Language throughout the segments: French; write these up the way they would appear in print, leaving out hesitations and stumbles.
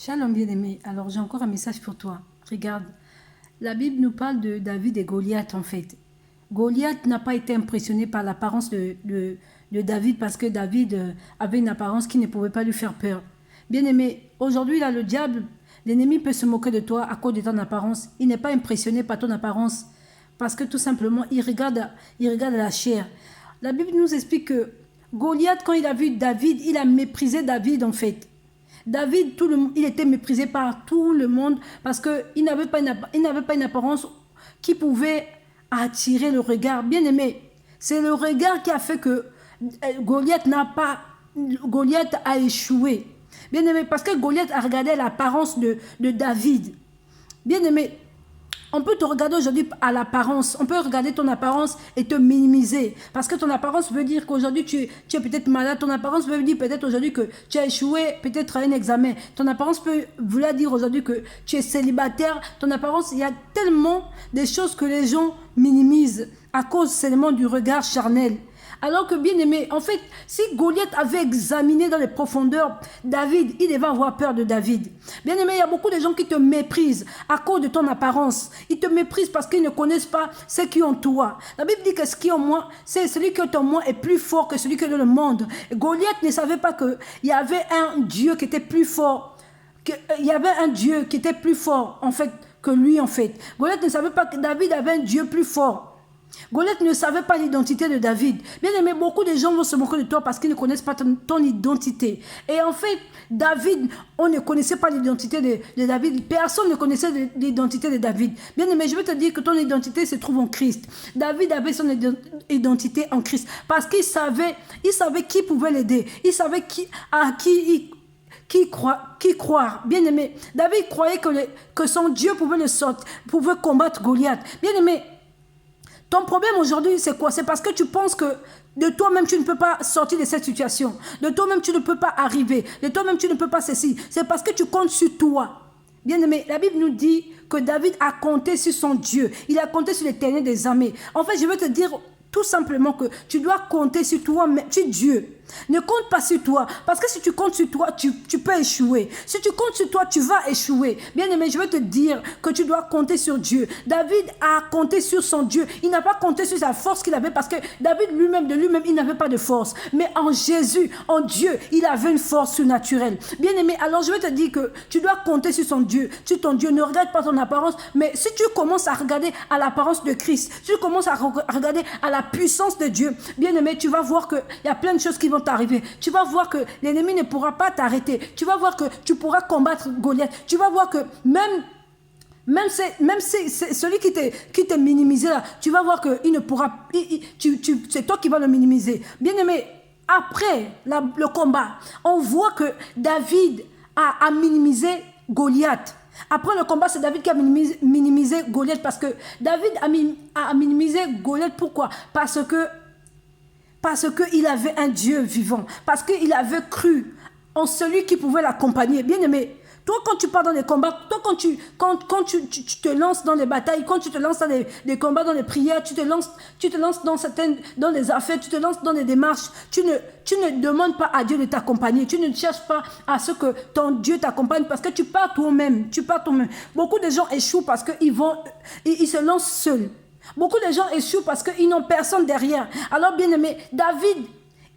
Shalom bien-aimé, alors j'ai encore un message pour toi. Regarde, la Bible nous parle de David et Goliath en fait. Goliath n'a pas été impressionné par l'apparence de David parce que David avait une apparence qui ne pouvait pas lui faire peur. Bien-aimé, aujourd'hui là le diable, l'ennemi peut se moquer de toi à cause de ton apparence. Il n'est pas impressionné par ton apparence parce que tout simplement il regarde la chair. La Bible nous explique que Goliath, quand il a vu David, il a méprisé David en fait. David, il était méprisé par tout le monde parce qu'il n'avait pas une apparence qui pouvait attirer le regard. Bien aimé, c'est le regard qui a fait que Goliath a échoué. Bien aimé, parce que Goliath a regardé l'apparence de David. Bien aimé, on peut te regarder aujourd'hui à l'apparence. On peut regarder ton apparence et te minimiser. Parce que ton apparence veut dire qu'aujourd'hui tu es peut-être malade. Ton apparence veut dire peut-être aujourd'hui que tu as échoué peut-être à un examen. Ton apparence peut vouloir dire aujourd'hui que tu es célibataire. Ton apparence, il y a tellement de choses que les gens minimisent à cause seulement du regard charnel. Alors que bien aimé, en fait, si Goliath avait examiné dans les profondeurs David, il devait avoir peur de David. Bien aimé, il y a beaucoup de gens qui te méprisent à cause de ton apparence. Ils te méprisent parce qu'ils ne connaissent pas ce qui est en toi. La Bible dit que ce qui est en moi, c'est celui qui est en moi est plus fort que celui qui est dans le monde. Goliath ne savait pas qu'il y avait un Dieu qui était plus fort. Il y avait un Dieu qui était plus fort, en fait, que lui, en fait. Goliath ne savait pas que David avait un Dieu plus fort. Goliath ne savait pas l'identité de David. Bien aimé, beaucoup de gens vont se moquer de toi parce qu'ils ne connaissent pas ton identité. Et en fait, David, on ne connaissait pas l'identité de David. Personne ne connaissait l'identité de David. Bien aimé, je veux te dire que ton identité se trouve en Christ. David avait son identité en Christ parce qu'il savait qui pouvait l'aider. Il savait qui croire. Bien aimé, David croyait que son Dieu pouvait le sortir, pouvait combattre Goliath. Bien aimé, ton problème aujourd'hui, c'est quoi? C'est parce que tu penses que de toi-même, tu ne peux pas sortir de cette situation. De toi-même, tu ne peux pas arriver. De toi-même, tu ne peux pas ceci. C'est parce que tu comptes sur toi. Bien aimé, la Bible nous dit que David a compté sur son Dieu. Il a compté sur l'Éternel des armées. En fait, je veux te dire tout simplement que tu dois compter sur toi, sur Dieu. Ne compte pas sur toi. Parce que si tu comptes sur toi, tu peux échouer. Si tu comptes sur toi, tu vas échouer. Bien aimé, je veux te dire que tu dois compter sur Dieu. David a compté sur son Dieu. Il n'a pas compté sur sa force qu'il avait parce que David lui-même, de lui-même, il n'avait pas de force. Mais en Jésus, en Dieu, il avait une force surnaturelle. Bien aimé, alors je veux te dire que tu dois compter sur son Dieu. Sur ton Dieu. Ne regarde pas ton apparence. Mais si tu commences à regarder à l'apparence de Christ, si tu commences à regarder à la puissance de Dieu, bien aimé, tu vas voir qu'il y a plein de choses qui vont t'arriver. Tu vas voir que l'ennemi ne pourra pas t'arrêter. Tu vas voir que tu pourras combattre Goliath. Tu vas voir que même c'est celui qui t'est minimisé là, tu vas voir qu'il ne pourra, c'est toi qui vas le minimiser. Bien aimé, après le combat, on voit que David a minimisé Goliath. Après le combat, c'est David qui a minimisé Goliath parce que David a minimisé Goliath. Pourquoi? Parce qu'il avait un Dieu vivant. Parce qu'il avait cru en celui qui pouvait l'accompagner. Bien aimé, toi quand tu pars dans les combats, toi quand tu te lances dans les batailles, quand tu te lances dans les combats, dans les prières, tu te lances dans les affaires, tu te lances dans les démarches, tu ne demandes pas à Dieu de t'accompagner. Tu ne cherches pas à ce que ton Dieu t'accompagne parce que tu pars toi-même. Beaucoup de gens échouent parce qu'ils se lancent seuls. Beaucoup de gens échouent parce qu'ils n'ont personne derrière. Alors, bien aimé, David,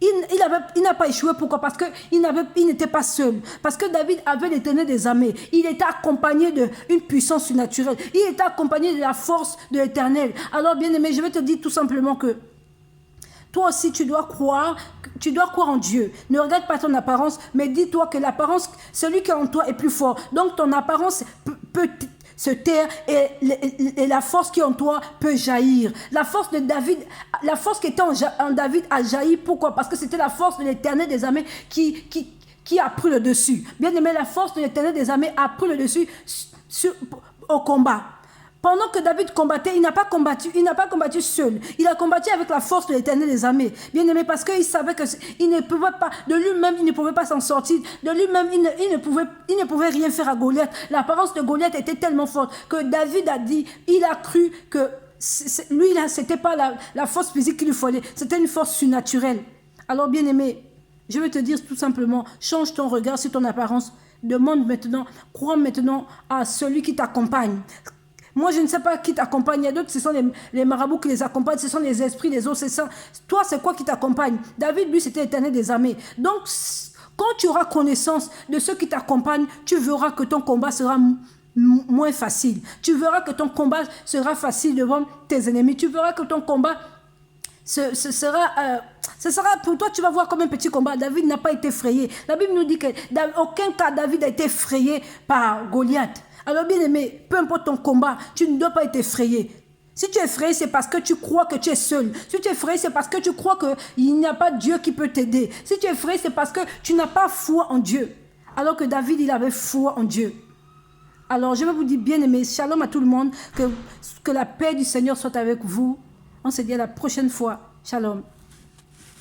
il n'a pas échoué. Pourquoi? Parce qu'il n'était pas seul. Parce que David avait l'Éternel des armées. Il était accompagné d'une puissance surnaturelle. Il était accompagné de la force de l'Éternel. Alors, bien aimé, je vais te dire tout simplement que toi aussi, tu dois croire en Dieu. Ne regarde pas ton apparence, mais dis-toi que l'apparence, celui qui est en toi est plus fort. Donc, ton apparence peut se taire et la force qui est en toi peut jaillir. La force de David, la force qui était en David a jailli. Pourquoi? Parce que c'était la force de l'Éternel des armées qui a pris le dessus. Bien aimé, la force de l'Éternel des armées a pris le dessus au combat. Pendant que David combattait, il n'a pas combattu seul. Il a combattu avec la force de l'Éternel des armées. Bien aimé, parce qu'il savait qu'il ne pouvait pas, de lui-même, il ne pouvait pas s'en sortir. De lui-même, il ne pouvait rien faire à Goliath. L'apparence de Goliath était tellement forte que David a dit, il a cru que lui, là, c'était pas la force physique qu'il lui fallait. C'était une force surnaturelle. Alors, bien aimé, je vais te dire tout simplement, change ton regard sur ton apparence. Demande maintenant, crois maintenant à celui qui t'accompagne. Moi, je ne sais pas qui t'accompagne. Il y a d'autres, ce sont les marabouts qui les accompagnent, ce sont les esprits, les autres, c'est ça. Toi, c'est quoi qui t'accompagne? David, lui, c'était l'Éternel des armées. Donc, quand tu auras connaissance de ceux qui t'accompagnent, tu verras que ton combat sera moins facile. Tu verras que ton combat sera facile devant tes ennemis. Tu verras que ton combat ce sera pour toi, tu vas voir comme un petit combat. David n'a pas été effrayé. La Bible nous dit que aucun cas David a été effrayé par Goliath. Alors bien aimé, peu importe ton combat, tu ne dois pas être effrayé. Si tu es effrayé, c'est parce que tu crois que tu es seul. Si tu es effrayé, c'est parce que tu crois qu'il n'y a pas Dieu qui peut t'aider. Si tu es effrayé, c'est parce que tu n'as pas foi en Dieu. Alors que David, il avait foi en Dieu. Alors je vais vous dire, bien aimé, shalom à tout le monde, que la paix du Seigneur soit avec vous. On se dit à la prochaine fois. Shalom.